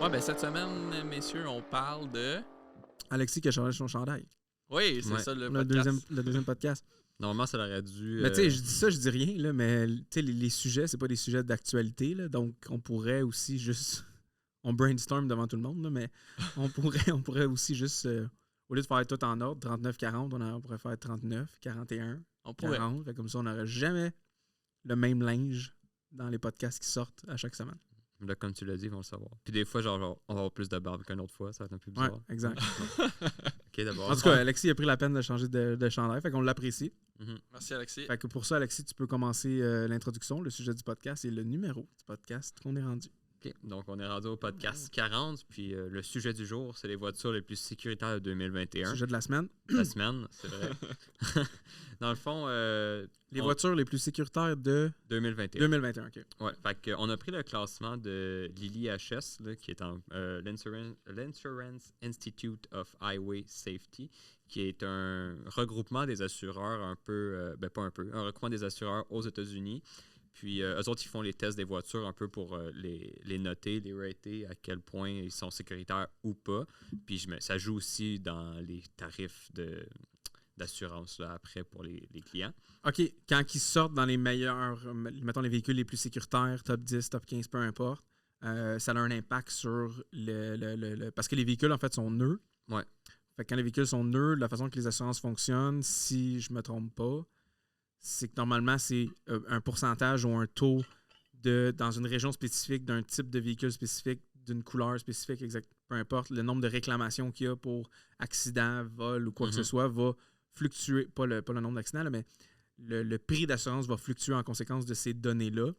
Ouais, ben cette semaine, messieurs, on parle de... Alexis qui a changé son chandail. Oui, c'est Ouais. ça le Le podcast. deuxième podcast. Normalement, ça aurait dû... Mais tu sais, je dis ça, je dis rien, là, mais tu sais, les sujets, c'est pas des sujets d'actualité, là, donc on pourrait aussi juste... On brainstorm devant tout le monde, là, mais on pourrait aussi juste... au lieu de faire tout en ordre, 39-40, on pourrait faire 39, 41, On pourrait. 40. Fait comme ça, on n'aurait jamais le même linge dans les podcasts qui sortent à chaque semaine. Là, comme tu l'as dit, ils vont le savoir. Puis des fois, genre, on va avoir plus de barbe qu'une autre fois. Ça va être un peu Ouais, bizarre. exact. OK, d'abord. En tout cas, Alexis a pris la peine de changer de chandail, fait qu'on l'apprécie. Merci, Alexis. Fait que pour ça, Alexis, tu peux commencer l'introduction, le sujet du podcast et le numéro du podcast qu'on est rendu. OK, donc on est rendu au podcast 40. Puis le sujet du jour, c'est les voitures les plus sécuritaires de 2021. Sujet de la semaine. La semaine, c'est vrai. Dans le fond... Les voitures les plus sécuritaires de 2021. 2021, OK. Ouais, fait qu'on a pris le classement de Lilly HS, là, qui est en l'Insurance Institute of Highway Safety, qui est un regroupement des assureurs un peu, un regroupement des assureurs aux États-Unis. Puis eux autres, ils font les tests des voitures un peu pour les noter, les rater, à quel point ils sont sécuritaires ou pas. Puis ça joue aussi dans les tarifs d'assurance là, après pour les clients. OK, quand ils sortent dans les meilleurs, mettons les véhicules les plus sécuritaires, top 10, top 15, peu importe, ça a un impact sur parce que les véhicules, en fait, sont neutres. Ouais. Fait que quand les véhicules sont neutres, la façon que les assurances fonctionnent, si je me trompe pas, c'est que normalement, c'est un pourcentage ou un taux dans une région spécifique, d'un type de véhicule spécifique, d'une couleur spécifique, peu importe, le nombre de réclamations qu'il y a pour accident, vol ou quoi que ce soit va fluctuer, pas le nombre d'accidents, là, mais le prix d'assurance va fluctuer en conséquence de ces données-là.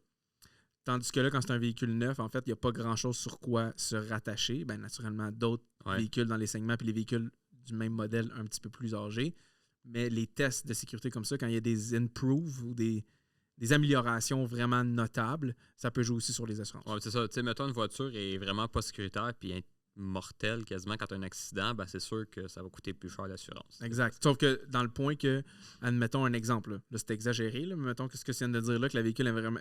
Tandis que là, quand c'est un véhicule neuf, en fait, il n'y a pas grand-chose sur quoi se rattacher. Bien, naturellement, d'autres véhicules dans les segments puis les véhicules du même modèle un petit peu plus âgés. Mais les tests de sécurité comme ça, quand il y a des improves ou des améliorations vraiment notables, ça peut jouer aussi sur les assurances. Ouais, c'est ça. Tu sais, mettons, une voiture est vraiment pas sécuritaire puis mortelle quasiment quand tu as un accident, ben, c'est sûr que ça va coûter plus cher l'assurance. Exact. Sauf que dans le point que, admettons un exemple, là c'est exagéré, là, mais mettons que ce que tu viens de dire là, que le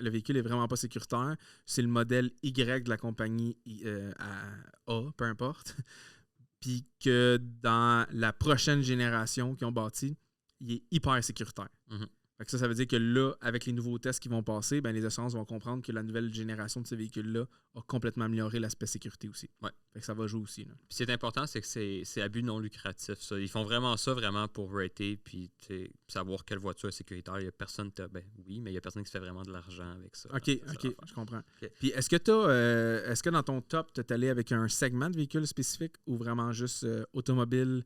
véhicule est vraiment pas sécuritaire, c'est le modèle Y de la compagnie A, peu importe, puis que dans la prochaine génération qu'ils ont bâti, il est hyper sécuritaire. Fait que ça veut dire que là, avec les nouveaux tests qui vont passer, ben les assurances vont comprendre que la nouvelle génération de ces véhicules-là a complètement amélioré l'aspect sécurité aussi. Ouais. Fait que ça va jouer aussi. Là. Puis ce qui est important, c'est que c'est à but non lucratif. Ça. Ils font vraiment ça vraiment pour rater puis savoir quelle voiture est sécuritaire. Il y a personne, oui, mais il y a personne qui se fait vraiment de l'argent avec ça. OK, je comprends. Okay. Puis est-ce que dans ton top, tu es allé avec un segment de véhicules spécifique ou vraiment juste automobile,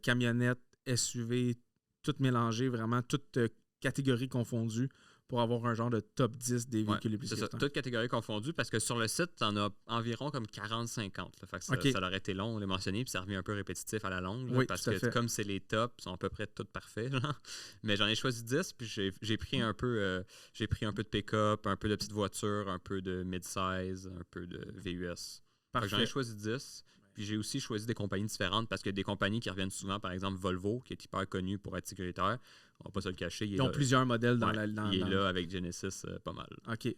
camionnette, SUV, tout mélangé, vraiment toutes catégories confondues pour avoir un genre de top 10 des véhicules les plus sécuritaires? C'est ça, toutes catégories confondues parce que sur le site, tu en as environ comme 40-50. Fait que ça aurait été long, on l'a mentionné, puis ça revient un peu répétitif à la longue. Là, parce que comme c'est les tops, ils sont à peu près tous parfaits. Genre. Mais j'en ai choisi 10, puis j'ai pris un peu de pick-up, un peu de petites voitures, un peu de mid-size, un peu de VUS. J'en ai choisi 10. Puis j'ai aussi choisi des compagnies différentes parce qu'il y a des compagnies qui reviennent souvent, par exemple Volvo, qui est hyper connu pour être sécuritaire. On va pas se le cacher. Ils ont plusieurs modèles dans il est là avec Genesis pas mal. OK.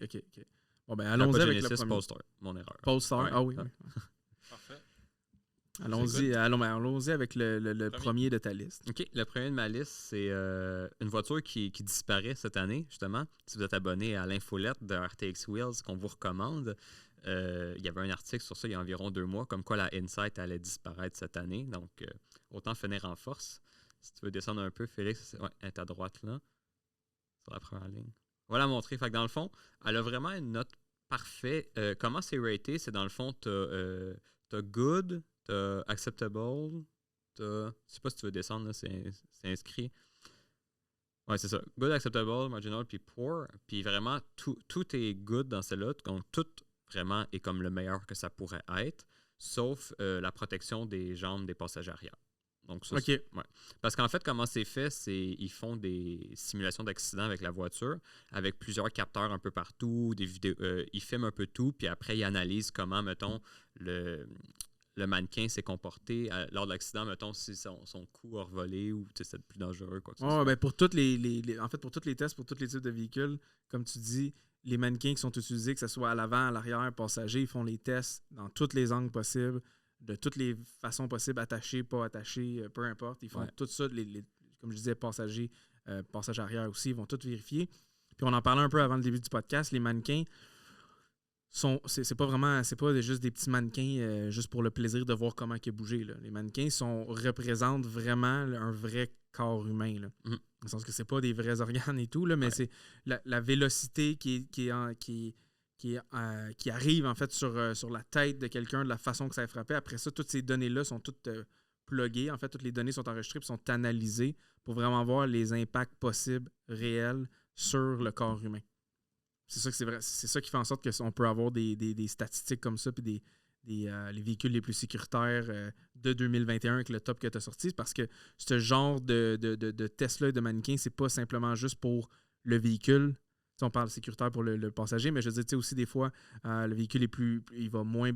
Bon, ben allons-y avec Genesis, le premier. Polestar, mon erreur. Polestar, oui. Parfait. Allons-y avec le premier de ta liste. OK. Le premier de ma liste, c'est une voiture qui disparaît cette année, justement. Si vous êtes abonné à l'infolette de RTX Wheels qu'on vous recommande, il y avait un article sur ça il y a environ 2 mois, comme quoi la Insight allait disparaître cette année. Donc, autant finir en force. Si tu veux descendre un peu, Félix, elle est à droite là, sur la première ligne. Voilà montrer. Fait que dans le fond, elle a vraiment une note parfaite. Comment c'est raté? C'est dans le fond, t'as good, t'as acceptable, je sais pas si tu veux descendre, là, c'est inscrit. Ouais, c'est ça. Good, acceptable, marginal, puis poor. Puis vraiment, tout est good dans celle-là. Donc, tout vraiment est comme le meilleur que ça pourrait être, sauf la protection des jambes des passagers arrière. Donc ça, OK. Parce qu'en fait, comment c'est fait, c'est ils font des simulations d'accidents avec la voiture, avec plusieurs capteurs un peu partout, des vidéos, ils filment un peu tout, puis après, ils analysent comment, mettons, le mannequin s'est comporté lors de l'accident, mettons, si son cou a revolé ou c'est plus dangereux, quoi que ce soit. Ben pour toutes en fait, pour tous les tests, pour tous les types de véhicules, comme tu dis, les mannequins qui sont utilisés, que ce soit à l'avant, à l'arrière, passager, ils font les tests dans tous les angles possibles, de toutes les façons possibles, attachés, pas attachés, peu importe. Ils font tout ça, comme je disais, passage arrière aussi, ils vont tout vérifier. Puis on en parlait un peu avant le début du podcast, les mannequins c'est pas juste des petits mannequins juste pour le plaisir de voir comment il a bougé. Là. Les mannequins représentent vraiment un vrai corps humain. Là. Dans le sens que c'est pas des vrais organes et tout, là, mais c'est la vélocité qui arrive en fait sur la tête de quelqu'un, de la façon que ça a frappé. Après ça, toutes ces données-là sont toutes pluguées. En fait, toutes les données sont enregistrées et sont analysées pour vraiment voir les impacts possibles, réels, sur le corps humain. C'est ça que c'est vrai. C'est ça qui fait en sorte qu'on peut avoir des statistiques comme ça, puis les véhicules les plus sécuritaires de 2021 avec le top que tu as sorti. Parce que ce genre de test-là et de mannequin, c'est pas simplement juste pour le véhicule. T'sais, on parle sécuritaire pour le passager, mais je veux dire, aussi des fois, le véhicule il va moins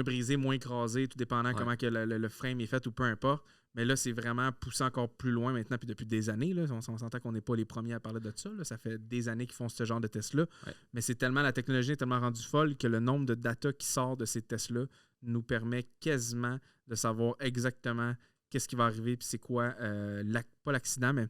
brisé, moins écrasé, tout dépendant comment que le frame est fait ou peu importe. Mais là, c'est vraiment poussé encore plus loin maintenant, puis depuis des années. Là, on s'entend qu'on n'est pas les premiers à parler de ça. Là. Ça fait des années qu'ils font ce genre de tests-là. Ouais. Mais la technologie est tellement rendue folle que le nombre de data qui sort de ces tests-là nous permet quasiment de savoir exactement qu'est-ce qui va arriver, puis c'est quoi, pas l'accident, mais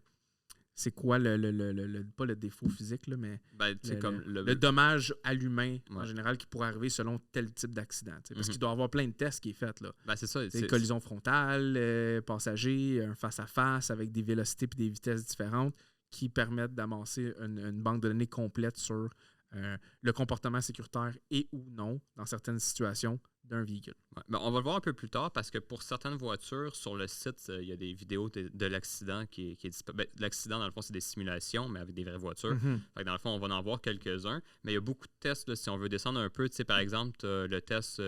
c'est quoi pas le défaut physique, là, mais le dommage à l'humain en général qui pourrait arriver selon tel type d'accident. Parce qu'il doit y avoir plein de tests qui est fait. Là. C'est ça. Collision frontale, passager, un face-à-face avec des vélocités et des vitesses différentes qui permettent d'amasser une banque de données complète sur le comportement sécuritaire et ou non, dans certaines situations, d'un véhicule. Ouais. Ben, on va le voir un peu plus tard parce que pour certaines voitures, sur le site, il y a des vidéos de l'accident qui est disponible. L'accident, dans le fond, c'est des simulations, mais avec des vraies voitures. Mm-hmm. Fait que dans le fond, on va en voir quelques-uns. Mais il y a beaucoup de tests, là, si on veut descendre un peu. Par exemple, le test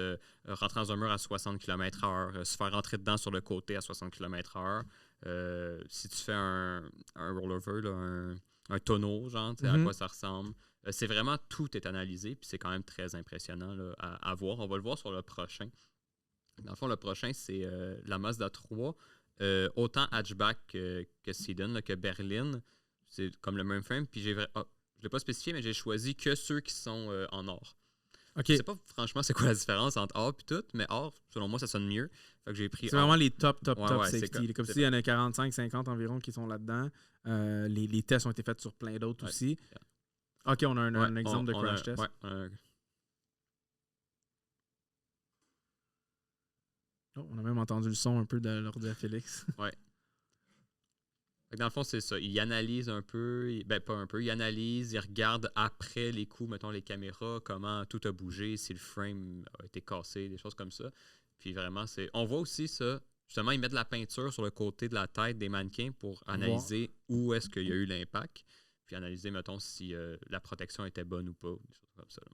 rentrer dans un mur à 60 km/h, se faire rentrer dedans sur le côté à 60 km/h. Si tu fais un rollover, là, un tonneau, genre, à quoi ça ressemble. C'est vraiment, tout est analysé, puis c'est quand même très impressionnant là, à voir. On va le voir sur le prochain. Dans le fond, le prochain, c'est la Mazda 3. Autant hatchback que sedan, là, que berline. C'est comme le même frame. Puis je ne l'ai pas spécifié, mais j'ai choisi que ceux qui sont en or. Okay. Je sais pas franchement c'est quoi la différence entre or et tout, mais or, selon moi, ça sonne mieux. Fait que j'ai pris c'est vraiment les top safety. Comme s'il y en a 45-50 environ qui sont là-dedans. Les tests ont été faits sur plein d'autres aussi. Yeah. OK, on a un exemple de crash test. On a même entendu le son un peu de l'ordi à Félix. Ouais. Dans le fond, c'est ça. Il analyse un peu, pas un peu, il analyse, il regarde après les coups, mettons les caméras, comment tout a bougé, si le frame a été cassé, des choses comme ça. Puis vraiment, on voit aussi ça. Justement, ils mettent de la peinture sur le côté de la tête des mannequins pour analyser où est-ce qu'il y a eu l'impact. Puis analyser, mettons, si la protection était bonne ou pas, des choses comme ça. Là.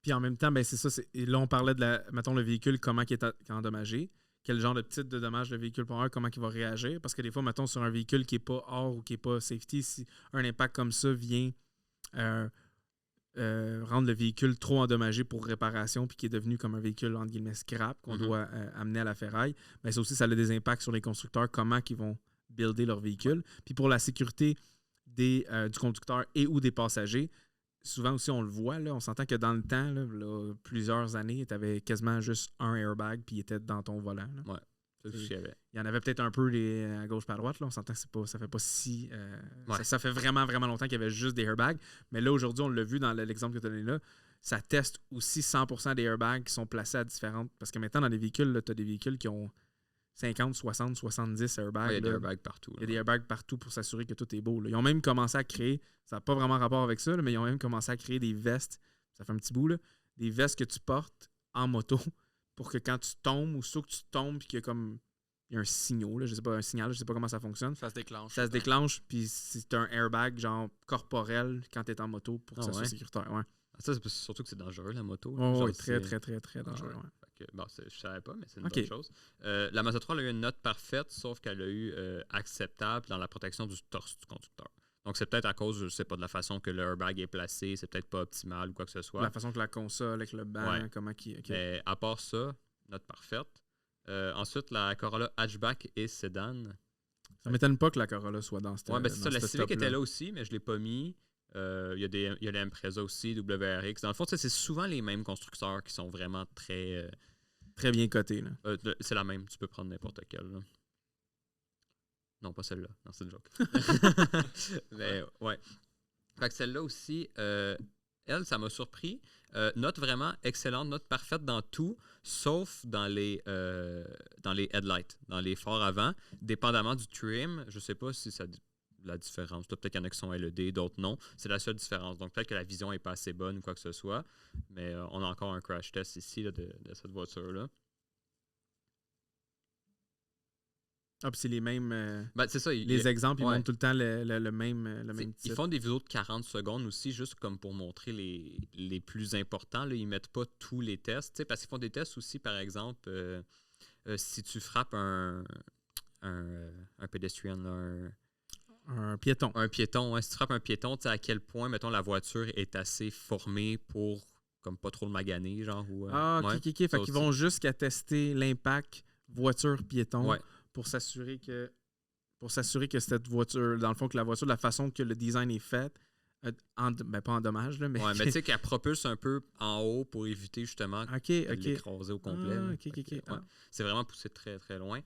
Puis en même temps, c'est ça. Là, on parlait de mettons, le véhicule, comment il est endommagé. Quel genre de type de dommage le véhicule peut avoir, comment il va réagir. Parce que des fois, mettons, sur un véhicule qui n'est pas hors ou qui n'est pas safety, si un impact comme ça vient rendre le véhicule trop endommagé pour réparation puis qui est devenu comme un véhicule, entre guillemets, scrap, qu'on doit amener à la ferraille, mais ça aussi, ça a des impacts sur les constructeurs, comment ils vont builder leur véhicule. Puis pour la sécurité du conducteur et ou des passagers, souvent aussi on le voit, là, on s'entend que dans le temps, là, plusieurs années, tu avais quasiment juste un airbag puis il était dans ton volant. Là. Ouais. Il y en avait peut-être un peu à gauche par droite. Là. On s'entend que ça fait pas si... ça fait vraiment, vraiment longtemps qu'il y avait juste des airbags. Mais là, aujourd'hui, on l'a vu dans l'exemple que tu as donné là, ça teste aussi 100% des airbags qui sont placés à différentes... Parce que maintenant, dans les véhicules, tu as des véhicules qui ont 50, 60, 70 airbags. Il y a des airbags partout. Il y a des airbags partout pour s'assurer que tout est beau. Là. Ils ont même commencé à créer, ça n'a pas vraiment rapport avec ça, là, mais ils ont même commencé à créer des vestes, ça fait un petit bout, là, des vestes que tu portes en moto pour que quand tu tombes, ou sauf que tu tombes, puis qu'il y a comme il y a un signal, là, je sais pas comment ça fonctionne. Ça se déclenche. Ça se déclenche, puis c'est un airbag genre corporel quand tu es en moto pour que ça soit sécuritaire. Ouais. Ça, c'est surtout que c'est dangereux, la moto. Oui, très, très, très, très dangereux. Ouais. Je savais pas, mais c'est une bonne chose. La Mazda 3 a eu une note parfaite, sauf qu'elle a eu acceptable dans la protection du torse du conducteur. Donc, c'est peut-être à cause, je sais pas, de la façon que le airbag est placé, c'est peut-être pas optimal ou quoi que ce soit. La façon que la console avec le banc, comment qui... Okay. Mais à part ça, note parfaite. Ensuite, la Corolla hatchback et sedan. Ça m'étonne pas que la Corolla soit dans cette c'est ça. La Civic était là aussi, mais je l'ai pas mis. Il y a les Impreza aussi, WRX. Dans le fond, c'est souvent les mêmes constructeurs qui sont vraiment très... Très bien coté. Là. c'est la même, tu peux prendre n'importe quelle. Là. Non, pas celle-là. Non, c'est une joke. Mais ouais. Fait que celle-là aussi, elle, ça m'a surpris. Note vraiment excellente, note parfaite dans tout, sauf dans les headlights, dans les phares avant. Dépendamment du trim, je sais pas si ça la différence. Peut-être qu'il y en a qui sont LED, d'autres non. C'est la seule différence. Donc peut-être que la vision n'est pas assez bonne ou quoi que ce soit. Mais on a encore un crash test ici là, de cette voiture-là. Ah, puis c'est les mêmes. Ben, c'est ça. Les exemples, ils ouais. montrent tout le temps le même type. Ils font des vidéos de 40 secondes aussi, juste comme pour montrer les plus importants. Là, ils mettent pas tous les tests. Parce qu'ils font des tests aussi, par exemple, si tu frappes un pédestrian, là, un piéton. Un piéton, ouais, si tu frappes un piéton, tu sais à quel point, mettons, la voiture est assez formée pour comme pas trop le maganer, genre. Ou, ouais, ok. Fait qu'ils vont jusqu'à tester l'impact voiture-piéton. Ouais. Pour s'assurer que cette voiture, dans le fond, que la voiture, de la façon que le design est fait, ben pas en dommage, là, mais... Ouais, mais tu sais qu'elle propulse un peu en haut pour éviter justement de l'écraser au complet. Ouais. C'est vraiment poussé très, très loin.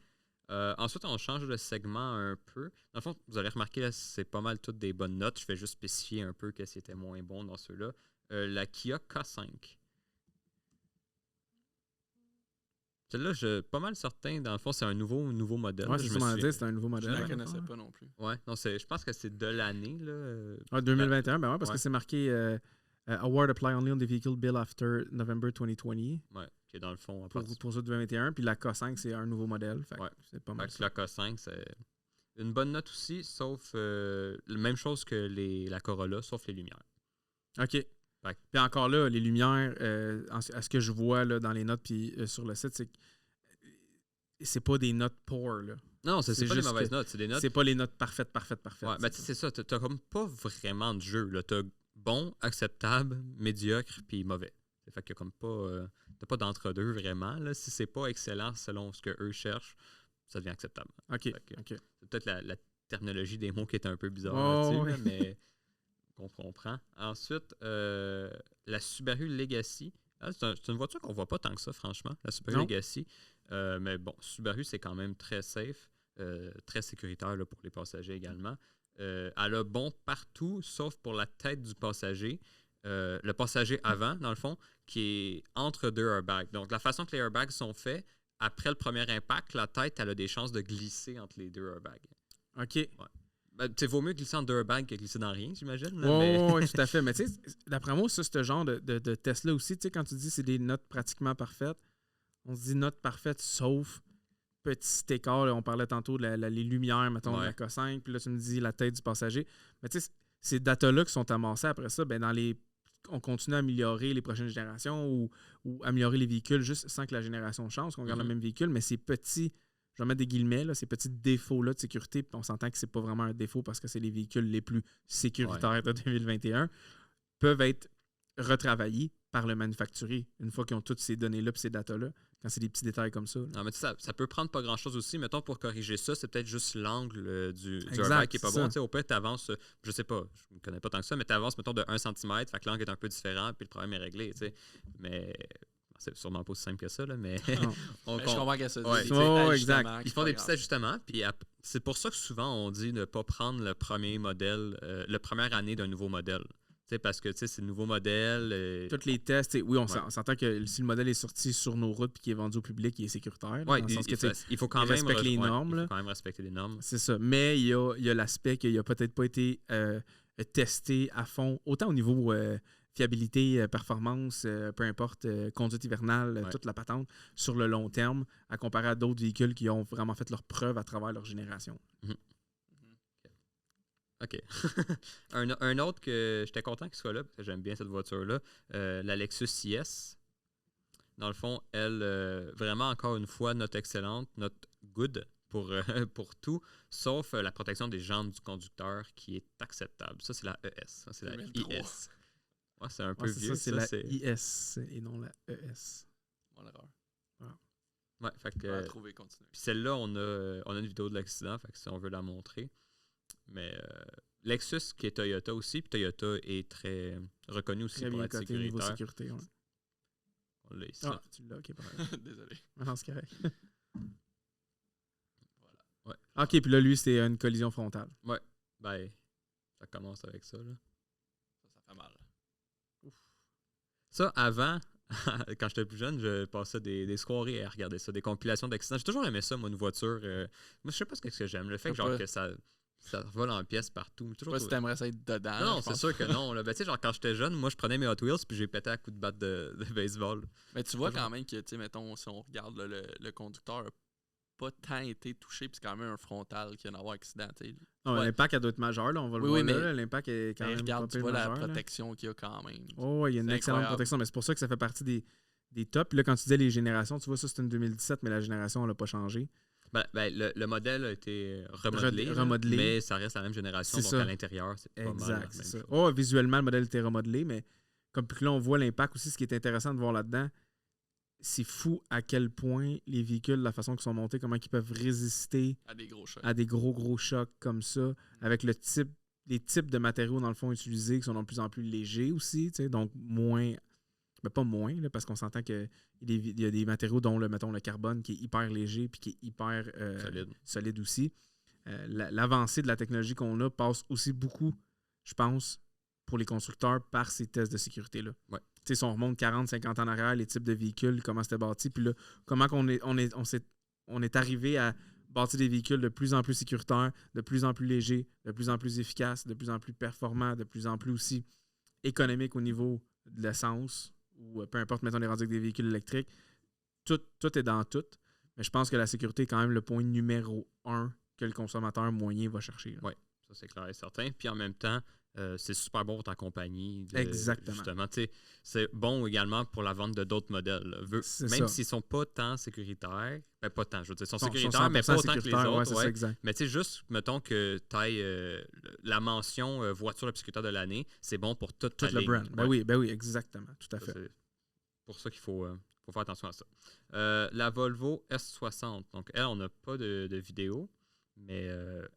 Ensuite, on change de segment un peu. Dans le fond, vous allez remarquer, là, c'est pas mal toutes des bonnes notes. Je vais juste spécifier un peu qu'est-ce qui était moins bon dans ceux-là. La Kia K5. Celle-là, je suis pas mal certain. Dans le fond, c'est un nouveau modèle. Ouais, c'est ce que c'est un nouveau modèle. Je ne la connaissais pas non plus. Ouais, non, je pense que c'est de l'année. Ouais, 2021, ben ouais, parce que c'est marqué Award apply only on the vehicle built after November 2020. Ouais, qui est dans le fond. Pour ça, 2021. Puis la K5, c'est un nouveau modèle. Fait c'est pas mal. La K5, c'est une bonne note aussi, sauf la même chose que la Corolla, sauf les lumières. OK. Puis encore là, les lumières, à ce que je vois là, dans les notes puis sur le site, c'est pas des notes poor. Là. Non, c'est pas des mauvaises notes, c'est des notes. C'est pas les notes parfaites. Ouais, ben c'est ça, t'as comme pas vraiment de jeu. T'as bon, acceptable, médiocre, puis mauvais. Fait qu'il y a comme pas. T'as pas d'entre-deux vraiment. Là. Si c'est pas excellent selon ce qu'eux cherchent, ça devient acceptable. OK. C'est peut-être la terminologie des mots qui est un peu bizarre là-dessus, là, mais. Qu'on comprend. Ensuite, la Subaru Legacy. C'est une voiture qu'on voit pas tant que ça, franchement, la Subaru Legacy. Mais bon, Subaru, c'est quand même très safe, très sécuritaire là, pour les passagers également. Elle a bon partout, sauf pour la tête du passager. Le passager avant, dans le fond, qui est entre deux airbags. Donc, la façon que les airbags sont faits, après le premier impact, la tête, elle a des chances de glisser entre les deux airbags. OK. Ouais. Ben, vaut mieux glisser en deux airbags que glisser dans rien, j'imagine. Oui, tout à fait. Mais tu sais, d'après moi, ce genre de test-là aussi, tu sais, quand tu dis que c'est des notes pratiquement parfaites, on se dit notes parfaites sauf petit écart. Là, on parlait tantôt de les lumières, mettons, de la K5, puis là, tu me dis la tête du passager. Mais tu sais, ces datas-là qui sont amassées après ça, ben on continue à améliorer les prochaines générations ou améliorer les véhicules juste sans que la génération change, qu'on garde le même véhicule, mais ces petits... Je vais mettre des guillemets, là, ces petits défauts-là de sécurité, puis on s'entend que c'est pas vraiment un défaut parce que c'est les véhicules les plus sécuritaires de 2021, peuvent être retravaillés par le manufacturier une fois qu'ils ont toutes ces données-là et ces datas-là, quand c'est des petits détails comme ça. Là. Non, mais ça peut prendre pas grand-chose aussi. Mettons, pour corriger ça, c'est peut-être juste l'angle du exact, airbag qui est pas bon. Au pire, tu avances, je sais pas, je ne connais pas tant que ça, mais tu avances, mettons, de 1 cm, fait que l'angle est un peu différent, puis le problème est réglé. T'sais. Mais c'est sûrement pas aussi simple que ça, là, mais je comprends qu'elle se dit. Exact. Ils font des petits ajustements, puis c'est pour ça que souvent on dit ne pas prendre le premier modèle, la première année d'un nouveau modèle. T'sais, parce que c'est le nouveau modèle. Tous les tests, oui, on s'entend que si le modèle est sorti sur nos routes et qu'il est vendu au public, il est sécuritaire. Oui, il faut quand même respecter les normes. Il faut quand même respecter les normes. C'est ça. Mais il y a l'aspect qu'il n'a peut-être pas été testé à fond, autant au niveau fiabilité, performance, peu importe, conduite hivernale, toute la patente, sur le long terme, à comparer à d'autres véhicules qui ont vraiment fait leur preuve à travers leur génération. OK. un autre que j'étais content qu'il soit là, parce que j'aime bien cette voiture-là, la Lexus IS. Dans le fond, elle, vraiment, encore une fois, note excellente, note good pour tout, sauf la protection des jambes du conducteur qui est acceptable. Ça, c'est la ES. Ça, c'est la IS. Ouais, c'est un peu vieux. C'est la IS et non la ES. Mon erreur. Ouais, fait que. Puis celle-là, on a une vidéo de l'accident, fait que si on veut la montrer. Mais Lexus qui est Toyota aussi, puis Toyota est très reconnu aussi Très pour bien être coté au niveau sécuritaire. sécurité. Ouais. On l'a ici. Ah, tu l'as, ok, pareil. Désolé. Non, c'est correct. Voilà. Ouais. Ok, puis là, lui, c'était une collision frontale. Ouais. Ben, ça commence avec ça, là. Ça fait mal. Ça, avant, quand j'étais plus jeune, je passais des soirées à regarder ça, des compilations d'accidents. J'ai toujours aimé ça, moi, une voiture. Moi, je sais pas ce que j'aime. Le fait que, genre, que ça vole en pièces partout. Je sais pas si t'aimerais ça être dedans. Non, c'est sûr que non. Là. Ben, tu sais, genre, quand j'étais jeune, moi, je prenais mes Hot Wheels puis j'ai pété à coups de batte de baseball. Mais tu vois quand même que, tu sais, mettons, si on regarde là, le conducteur a pas tant été touché, puis c'est quand même un frontal qui a un avoir accident, tu sais. Non, l'impact doit être majeur, là, on va le voir là. L'impact est quand même regarde, tu pas vois majeur, la protection qu'il y a quand même. Oh, il y a une excellente protection, mais c'est pour ça que ça fait partie des tops. Puis là, quand tu disais les générations, tu vois, ça, c'est une 2017, mais la génération, elle n'a pas changé. Le modèle a été remodelé, mais ça reste la même génération, donc à l'intérieur, c'est pas mal la même chose. Oh, visuellement, le modèle était remodelé, mais comme puis là, on voit l'impact aussi, ce qui est intéressant de voir là-dedans, c'est fou à quel point les véhicules, la façon qu'ils sont montés, comment ils peuvent résister à des gros chocs comme ça, avec les types de matériaux, dans le fond, utilisés, qui sont de plus en plus légers aussi, donc moins... Mais pas moins, là, parce qu'on s'entend qu'il y a des matériaux dont, mettons, le carbone qui est hyper léger puis qui est hyper solide aussi. L'avancée de la technologie qu'on a passe aussi beaucoup, je pense, pour les constructeurs par ces tests de sécurité-là. Ouais. Si on remonte 40-50 ans en arrière, les types de véhicules, comment c'était bâti, puis là, comment on est arrivé à bâtir des véhicules de plus en plus sécuritaires, de plus en plus légers, de plus en plus efficaces, de plus en plus performants, de plus en plus aussi économiques au niveau de l'essence, ou peu importe, mettons, on est rendu avec des véhicules électriques. Tout est dans tout. Mais je pense que la sécurité est quand même le point numéro 1 que le consommateur moyen va chercher. Oui, ça c'est clair et certain. Puis en même temps, c'est super bon pour ta compagnie. Exactement. Justement, c'est bon également pour la vente de d'autres modèles. Même s'ils ne sont pas tant sécuritaires, ben pas tant, je veux dire, ils sont sécuritaires, mais pas autant que les autres. Ouais, ça, mais tu sais, juste, mettons que tu ailles la mention voiture le sécuritaire de l'année, c'est bon pour toute ta ligne. Le brand. Ben oui, exactement. Tout à fait. C'est pour ça qu'il faut faire attention à ça. La Volvo S60. Donc, elle, on n'a pas de vidéo. Mais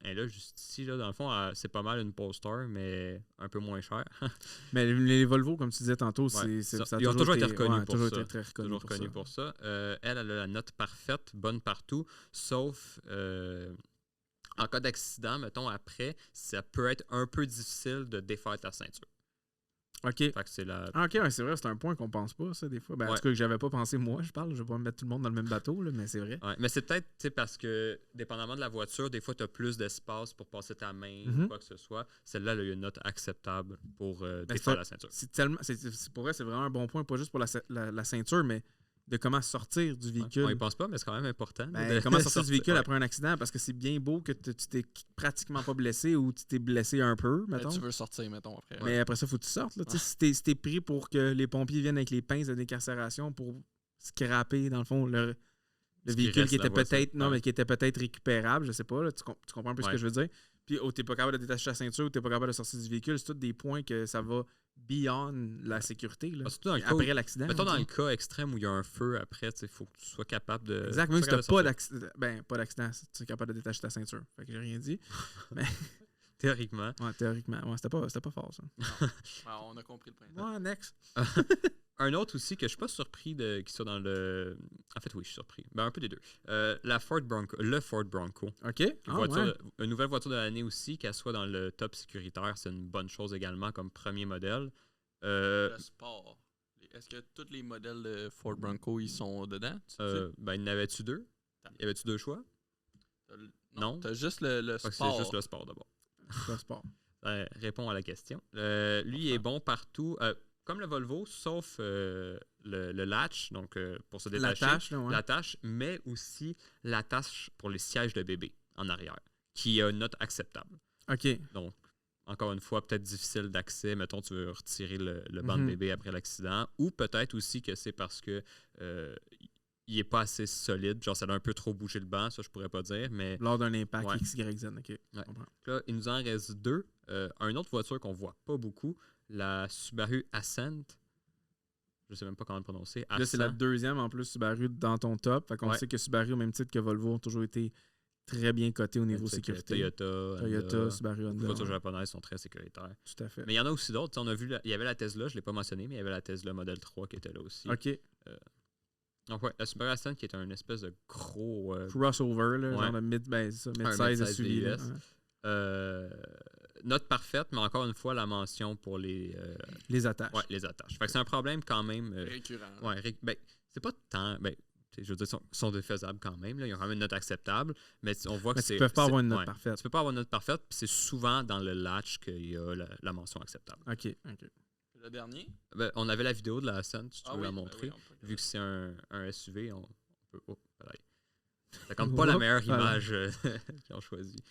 elle là, juste ici, là, dans le fond, c'est pas mal une Polestar, mais un peu moins cher. Mais les Volvo, comme tu disais tantôt, ça ils ont toujours été reconnus pour ça. Très reconnus pour ça. Elle a la note parfaite, bonne partout, sauf en cas d'accident, mettons, après, ça peut être un peu difficile de défaire ta ceinture. OK. Fait que c'est c'est vrai, c'est un point qu'on pense pas, ça, des fois. En tout cas, que j'avais pas pensé, moi, je vais pas mettre tout le monde dans le même bateau, là, mais c'est vrai. Ouais, mais c'est peut-être parce que, dépendamment de la voiture, des fois, tu as plus d'espace pour passer ta main ou quoi que ce soit. Celle-là, elle a une note acceptable pour défaire la ceinture. Pour vrai, c'est vraiment un bon point, pas juste pour la ceinture, mais de comment sortir du véhicule. On y pense pas, mais c'est quand même important. Comment sortir du véhicule après un accident, parce que c'est bien beau que tu t'es pratiquement pas blessé ou tu t'es blessé un peu, mettons. Tu veux sortir, mettons, après. Mais après ça, il faut que tu sortes. Là. Si t'es pris pour que les pompiers viennent avec les pinces de décarcération pour scraper, dans le fond, le véhicule qui était peut-être mais qui était peut-être récupérable, je sais pas, là, tu comprends un peu ce que je veux dire. Puis t'es pas capable de détacher la ceinture ou t'es pas capable de sortir du véhicule, c'est tous des points que ça va beyond la sécurité. Là. Après l'accident. Mettons dans le cas extrême où il y a un feu après, il faut que tu sois capable de. Exact, même si t'as pas d'accident. Pas d'accident, tu es capable de détacher ta ceinture. Fait que j'ai rien dit. Mais... Théoriquement. Ouais, théoriquement. Ouais, c'était pas fort, ça. On a compris le principe. Ouais, next. Un autre aussi que je suis pas surpris qu'il soit dans le. En fait, oui, je suis surpris. Un peu des deux. Le Ford Bronco. OK. Une nouvelle voiture de l'année aussi, qu'elle soit dans le top sécuritaire, c'est une bonne chose également comme premier modèle. Le sport. Est-ce que tous les modèles de Ford Bronco, ils sont dedans? Il y en avait-tu deux? Y avait-tu deux choix? Non. T'as juste le sport. C'est juste le sport d'abord. Le sport. Réponds à la question. Lui, il est bon partout. Comme le Volvo, sauf le latch, donc pour se détacher. L'attache, mais aussi l'attache pour les sièges de bébé en arrière, qui a une note acceptable. OK. Donc, encore une fois, peut-être difficile d'accès. Mettons, tu veux retirer le banc de bébé après l'accident. Ou peut-être aussi que c'est parce que il n'est pas assez solide. Genre, ça a un peu trop bougé le banc, ça, je pourrais pas dire. Mais lors d'un impact XYZ, OK. Là, il nous en reste deux. Une autre voiture qu'on voit pas beaucoup, la Subaru Ascent. Je sais même pas comment le prononcer. Là, c'est la deuxième en plus Subaru dans ton top. Fait qu'on sait que Subaru, au même titre que Volvo, ont toujours été très bien cotés au niveau Tu sais que sécurité. Toyota, Toyota, Subaru, les Honda. voitures japonaises sont très sécuritaires. Tout à fait. Mais il y en a aussi d'autres. On a vu, il y avait la Tesla, je ne l'ai pas mentionné, mais il y avait la Tesla Model 3 qui était là aussi. OK. Donc, ouais, la Subaru Ascent qui est un espèce de gros. Crossover, là, ouais. genre de mid-size SUV. Là. Note parfaite, mais encore une fois, la mention pour les attaches. Ouais, les attaches. Fait que c'est un problème quand même. Récurrent. Ouais, c'est pas tant. Je veux dire, sont défaisables quand même. Là. Ils ont quand même une note acceptable, mais on voit que tu peux pas avoir une note ouais, parfaite. Tu peux pas avoir une note parfaite, puis c'est souvent dans le latch qu'il y a la mention acceptable. OK. Le dernier? On avait la vidéo de la Ascent, si tu veux la montrer. Oui, vu que c'est un SUV, on peut. Oh, voilà. Ça compte pas la meilleure image qu'ils ont choisie.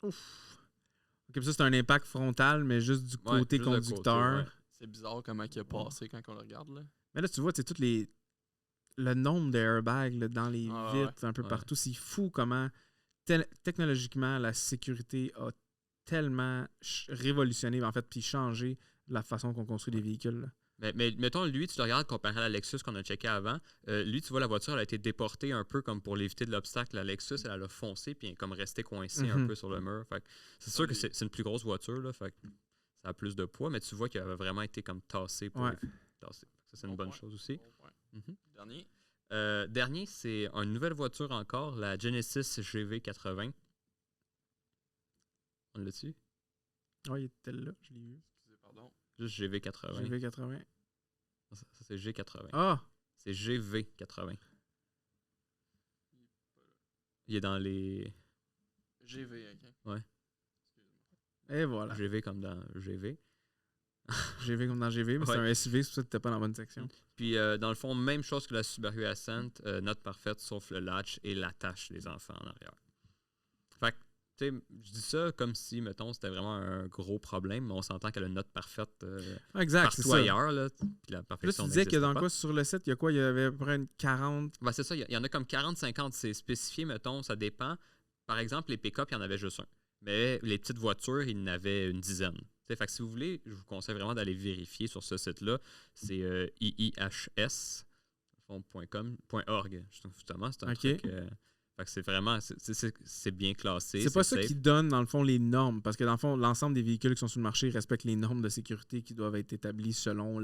Ouf. OK, ça, c'est un impact frontal, mais juste du côté juste conducteur. côté, ouais. C'est bizarre comment il a passé quand on le regarde. Là. Mais là, tu vois, c'est le nombre d'airbags dans les vitres, un peu ouais. partout. C'est fou comment, technologiquement, la sécurité a tellement révolutionné, en fait, puis changé la façon qu'on construit des véhicules. Là. Mais mettons, lui, tu le regardes comparé à la Lexus qu'on a checké avant. Lui, tu vois, la voiture, elle a été déportée un peu comme pour l'éviter de l'obstacle. La Lexus, elle a foncé puis elle est comme restée coincée un peu sur le mur. Fait que c'est sûr que c'est une plus grosse voiture. Là, fait que ça a plus de poids, mais tu vois qu'elle a vraiment été comme tassée pour tasser. Ça, c'est une bonne chose aussi. Dernier? Dernier, c'est une nouvelle voiture encore, la Genesis GV80. On l'a dessus? Oui, il était là, je l'ai vu. Excusez, pardon. Juste GV80. GV80. Ça c'est G80. Ah! C'est GV80. Il est dans les... GV, OK. Ouais. Et voilà. GV comme dans GV. GV comme dans GV, mais c'est un SUV, c'est pour ça que tu n'étais pas dans la bonne section. Puis, dans le fond, même chose que la Subaru Ascent, note parfaite, sauf le latch et l'attache des enfants en arrière. Fait que, tu sais, je dis ça comme si, mettons, c'était vraiment un gros problème, mais on s'entend qu'elle a une note parfaite partout ailleurs. Là, puis la perfection là, tu disais que dans pas. quoi sur le site, il y a quoi? Il y avait à peu près une 40... Ben, c'est ça, il y en a comme 40-50, c'est spécifié, mettons, ça dépend. Par exemple, les pick-up, il y en avait juste un. Mais les petites voitures, il y en avait une dizaine. Fait que si vous voulez, je vous conseille vraiment d'aller vérifier sur ce site-là. C'est iihs.com.org. Justement, c'est un truc. Fait que c'est vraiment, c'est bien classé. C'est pas ça qui donne, dans le fond, les normes. Parce que, dans le fond, l'ensemble des véhicules qui sont sur le marché respectent les normes de sécurité qui doivent être établies selon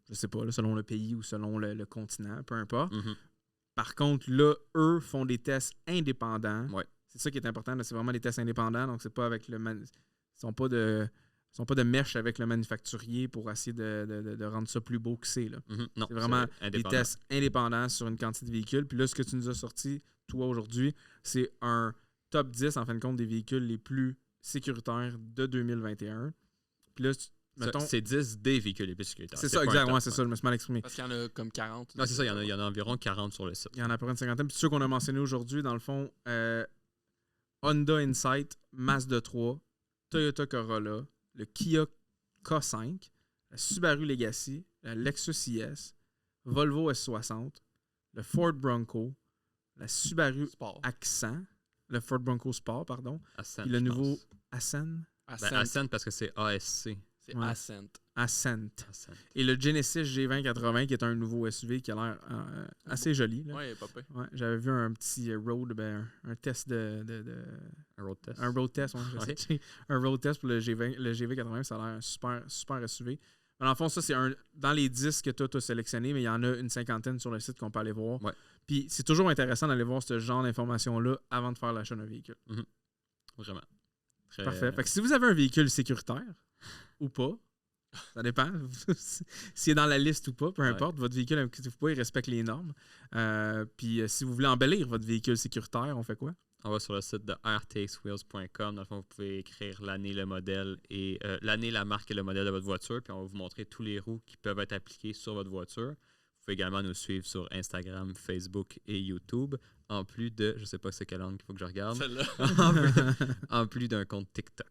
je sais pas, là, selon le pays ou selon le continent, peu importe. Par contre, là, eux font des tests indépendants. Ouais. C'est ça qui est important. C'est vraiment des tests indépendants. Donc, c'est pas avec le... Ils sont pas de mèche avec le manufacturier pour essayer de rendre ça plus beau que c'est. Là. Non, c'est vraiment des tests indépendants sur une quantité de véhicules. Puis là, ce que tu nous as sorti, toi, aujourd'hui, c'est un top 10, en fin de compte, des véhicules les plus sécuritaires de 2021. Puis là, mettons... C'est 10 des véhicules les plus sécuritaires. C'est ça, exactement. C'est ça, je me suis mal exprimé. Parce qu'il y en a comme 40. Non, c'est ça, il y en a environ 40 sur le site. Il y en a à peu près une cinquantaine. Puis ceux qu'on a mentionnés aujourd'hui, dans le fond, Honda Insight, Mazda 3, Toyota Corolla, le Kia K5, la Subaru Legacy, la Lexus IS, Volvo S60, le Ford Bronco, la Subaru Accent, le Ford Bronco Sport, pardon, Ascent, puis le nouveau Ascent. Ascent parce que c'est ASC. C'est Ascent. Ascent. Et le Genesis G2080 qui est un nouveau SUV qui a l'air assez joli. Là. Ouais, pas pire. Ouais, j'avais vu un petit road, un test Un road test. Un road test, un road test pour le GV80, ça a l'air un super SUV. Dans le fond, ça, c'est dans les 10 que toi, tu as sélectionné, mais il y en a une cinquantaine sur le site qu'on peut aller voir. Ouais. Puis c'est toujours intéressant d'aller voir ce genre d'informations-là avant de faire l'achat d'un véhicule. Vraiment. Parfait. Fait que si vous avez un véhicule sécuritaire ou pas, ça dépend. S'il est dans la liste ou pas, peu importe. Votre véhicule, inquiétez-vous pas, il respecte les normes. Puis si vous voulez embellir votre véhicule sécuritaire, on fait quoi? On va sur le site de rtxwheels.com. Dans le fond, vous pouvez écrire l'année, le modèle et l'année, la marque et le modèle de votre voiture. Puis on va vous montrer tous les roues qui peuvent être appliquées sur votre voiture. Vous pouvez également nous suivre sur Instagram, Facebook et YouTube. En plus de, je sais pas c'est quelle langue qu'il faut que je regarde. Celle-là. en plus d'un compte TikTok.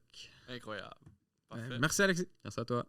Incroyable. Parfait. Merci Alexis. Merci à toi.